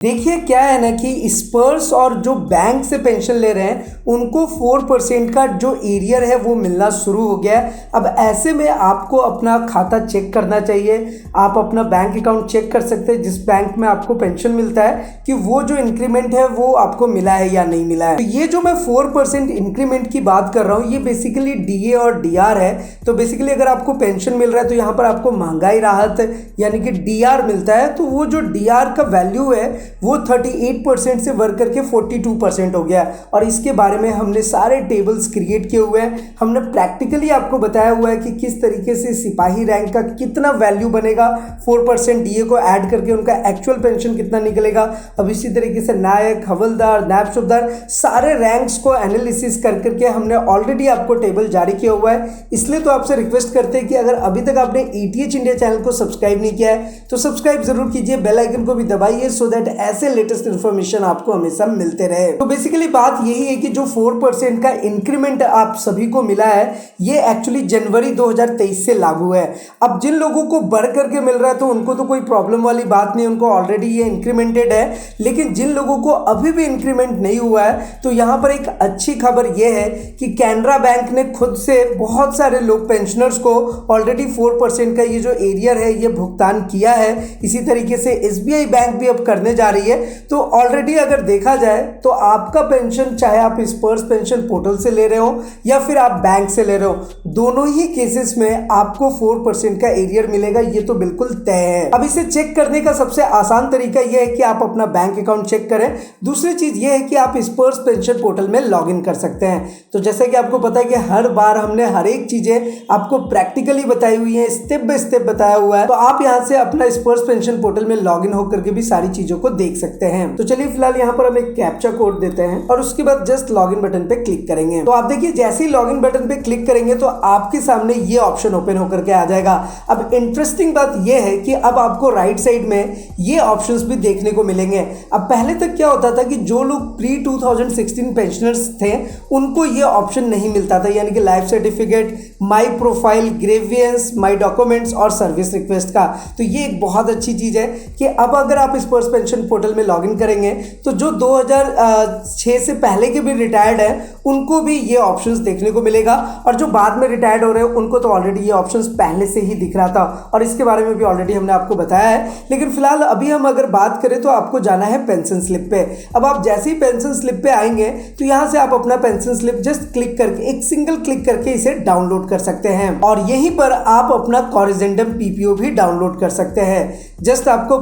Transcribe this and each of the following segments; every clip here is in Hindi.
देखिए क्या है ना कि स्पर्स और जो बैंक से पेंशन ले रहे हैं उनको 4% का जो एरियर है वो मिलना शुरू हो गया है। अब ऐसे में आपको अपना खाता चेक करना चाहिए। आप अपना बैंक अकाउंट चेक कर सकते हैं जिस बैंक में आपको पेंशन मिलता है कि वो जो इंक्रीमेंट है वो आपको मिला है या नहीं मिला है। तो ये जो मैं 4% इंक्रीमेंट की बात कर रहा हूँ ये बेसिकली डीए और डीआर है। तो बेसिकली अगर आपको पेंशन मिल रहा है तो यहाँ पर आपको महंगाई राहत यानी कि डीआर मिलता है। तो वो जो डीआर का वैल्यू है वो 38% से बढ़ करके 42% हो गया। और इसके बारे में हमने सारे टेबल्स क्रिएट किए हुए हैं। हमने प्रैक्टिकली आपको बताया हुआ है कि किस तरीके से सिपाही रैंक का कितना वैल्यू बनेगा 4% डीए को ऐड करके उनका एक्चुअल पेंशन कितना निकलेगा। अब इसी तरीके से नायक, हवलदार, नायब सूबेदार सारे रैंक्स को एनालिसिस कर करके हमने ऑलरेडी आपको टेबल जारी किया हुआ है। इसलिए तो आपसे रिक्वेस्ट करते हैं कि अगर अभी तक आपने ईटीएच इंडिया चैनल को सब्सक्राइब नहीं किया है तो सब्सक्राइब जरूर कीजिए, बेल आइकन को भी दबाइए सो दैट ऐसे लेटेस्ट इन्फॉर्मेशन आपको हमेशा मिलते रहे। तो बेसिकली बात यही है कि जो 4% का इंक्रीमेंट आप सभी को मिला है ये एक्चुअली जनवरी 2023 से लागू है। अब जिन लोगों को बढ़ करके मिल रहा है तो उनको तो कोई प्रॉब्लम वाली बात नहीं, उनको ऑलरेडी ये इंक्रीमेंटेड है। लेकिन जिन लोगों को अभी भी इंक्रीमेंट नहीं हुआ है तो यहाँ पर एक अच्छी खबर ये है कि कैनरा बैंक ने खुद से बहुत सारे लोग पेंशनर्स को ऑलरेडी 4% का ये जो एरियर है ये भुगतान किया है। इसी तरीके से एसबीआई बैंक भी अब करने जा रही है। तो ऑलरेडी अगर देखा जाए तो आपका पेंशन चाहे आप स्पर्स पेंशन पोर्टल से ले रहे हो या फिर आप बैंक से ले रहे हो, दोनों ही केसेस में आपको 4% का एरियर मिलेगा, ये तो बिल्कुल तय है। अब इसे चेक करने का सबसे आसान तरीका यह है कि आप अपना बैंक अकाउंट चेक करें। दूसरी चीज यह है कि आप स्पर्स पेंशन पोर्टल में लॉग इन कर सकते हैं। तो जैसे कि आपको पता है कि हर बार हमने हर एक चीजें आपको प्रैक्टिकली बताई हुई है, स्टेप बाय स्टेप बताया हुआ है। तो आप यहां से अपना स्पर्स पेंशन पोर्टल में लॉग इन होकर के भी सारी चीजों को देख सकते हैं। तो चलिए फिलहाल यहाँ पर हम एक कैप्चा कोड देते हैं और उसके बाद जस्ट लॉगिन बटन पे क्लिक करेंगे। तो आप देखिए जैसे ही लॉगिन बटन पे क्लिक करेंगे तो आपके सामने ये ऑप्शन ओपन होकर के आ जाएगा। अब इंटरेस्टिंग बात ये है कि अब आपको राइट साइड में ये ऑप्शंस भी देखने को मिलेंगे। अब पहले तक क्या होता था कि जो लोग प्री 2016 पेंशनर्स थे उनको ये ऑप्शन नहीं मिलता था, यानी कि life certificate, my profile, grievance, my documents और सर्विस रिक्वेस्ट का। तो ये एक बहुत अच्छी चीज है कि अब अगर आप स्पर्स पेंशन पोर्टल में लॉगिन करेंगे तो जो 2006 से पहले के भी रिटायर्ड हैं उनको भी ये ऑप्शंस देखने को मिलेगा और जो बाद में रिटायर्ड हो रहे हैं उनको तो ऑलरेडी ये ऑप्शंस पहले से ही दिख रहा था और इसके बारे में भी ऑलरेडी हमने आपको बताया है। लेकिन फिलहाल अभी हम अगर बात करें तो आपको जाना है पेंशन स्लिप पे। अब आप जैसे ही पेंशन स्लिप पे आएंगे तो यहां से आप अपना पेंशन स्लिप जस्ट क्लिक करके एक सिंगल क्लिक करके इसे डाउनलोड कर सकते हैं और यहीं पर आप अपना कॉरिजेंडम पीपीओ भी डाउनलोड कर सकते हैं। जस्ट आपको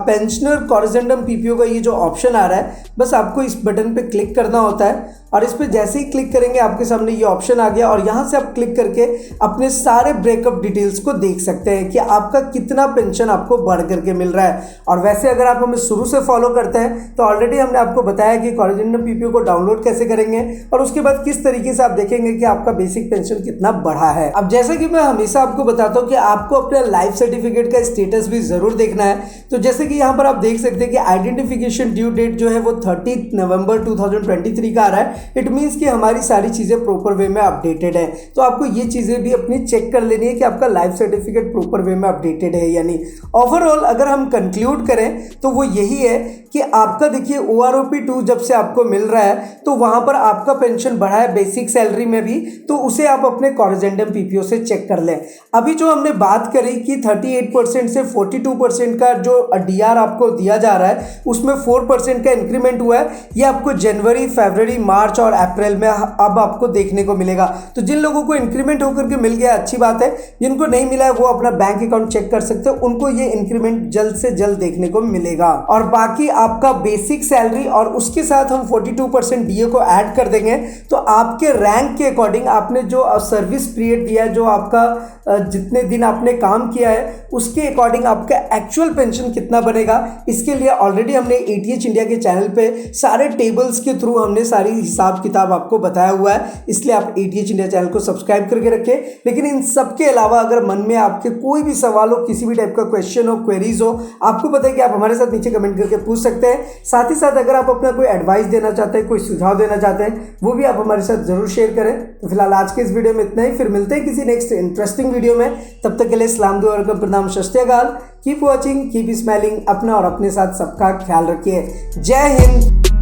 पेंशनर कॉरिजेंडम पीपीओ का ये जो ऑप्शन आ रहा है बस आपको इस बटन पे क्लिक करना होता है और इस पे जैसे ही क्लिक करेंगे आपके सामने ये ऑप्शन आ गया और यहाँ से आप क्लिक करके अपने सारे ब्रेकअप डिटेल्स को देख सकते हैं कि आपका कितना पेंशन आपको बढ़ करके मिल रहा है। और वैसे अगर आप हमें शुरू से फॉलो करते हैं तो ऑलरेडी हमने आपको बताया कि कॉरिजेंडम पीपीओ को डाउनलोड कैसे करेंगे और उसके बाद किस तरीके से आप देखेंगे कि आपका बेसिक पेंशन कितना बढ़ा है। अब जैसा कि मैं हमेशा आपको बताता हूँ कि आपको अपने लाइफ सर्टिफिकेट का स्टेटस भी जरूर देखना है। तो जैसे कि यहाँ पर आप देख सकते हैं कि आइडेंटिफिकेशन ड्यू डेट जो है वो 30 नवंबर 2023 का आ रहा है। इट मीन्स कि हमारी सारी चीज़ें प्रॉपर वे में अपडेटेड है। तो आपको ये चीज़ें भी अपनी चेक कर लेनी है कि आपका लाइफ सर्टिफिकेट प्रॉपर वे में अपडेटेड है यानी। ओवरऑल अगर हम कंक्लूड करें तो वो यही है कि आपका देखिए OROP2 जब से आपको मिल रहा है तो वहाँ पर आपका पेंशन बढ़ा है बेसिक सैलरी में भी, तो उसे आप अपने कॉरिजेंडम पीपीओ से चेक कर लें। अभी जो हमने बात करी कि 38% से 42% का जो डीआर आपको दिया जा रहा है उसमें 4% का इंक्रीमेंट हुआ है, ये आपको जनवरी, फरवरी, मार्च और अप्रैल में अब आपको देखने को मिलेगा। तो जिन लोगों को इंक्रीमेंट होकर के मिल गया अच्छी बात है, जिनको नहीं मिला है वो अपना बैंक अकाउंट चेक कर सकते हैं, उनको ये इंक्रीमेंट जल्द से जल्द देखने को मिलेगा। और बाकी आपका बेसिक सैलरी और उसके साथ हम 42% डीए को ऐड कर देंगे तो आपके रैंक के अकॉर्डिंग आपने जो सर्विस पीरियड दिया है, जो आपका जितने दिन आपने काम किया है उसके अकॉर्डिंग आपका एक्चुअल पेंशन कितना बनेगा, इसके लिए ऑलरेडी हमने ईटीएच इंडिया के चैनल पे सारे टेबल्स के थ्रू हमने सारी हिसाब किताब आपको बताया हुआ है। इसलिए आप ईटीएच इंडिया चैनल को सब्सक्राइब करके रखें। लेकिन इन सब के अलावा अगर मन में आपके कोई भी सवाल हो, किसी भी टाइप का क्वेश्चन हो, क्वेरीज हो, आपको पता है कि आप हमारे साथ नीचे कमेंट करके पूछ सकते हैं। साथ ही साथ अगर आप अपना कोई एडवाइस देना चाहते हैं, कोई सुझाव देना चाहते हैं, वो भी आप हमारे साथ जरूर शेयर करें। तो फिलहाल आज के इस वीडियो में इतना ही, फिर मिलते हैं किसी नेक्स्ट इंटरेस्टिंग वीडियो में। तब तक के लिए सलाम दुआ और प्रणाम, सत श्री अकाल। Keep watching, keep smiling. अपना और अपने साथ सबका ख्याल रखिए। जय हिंद।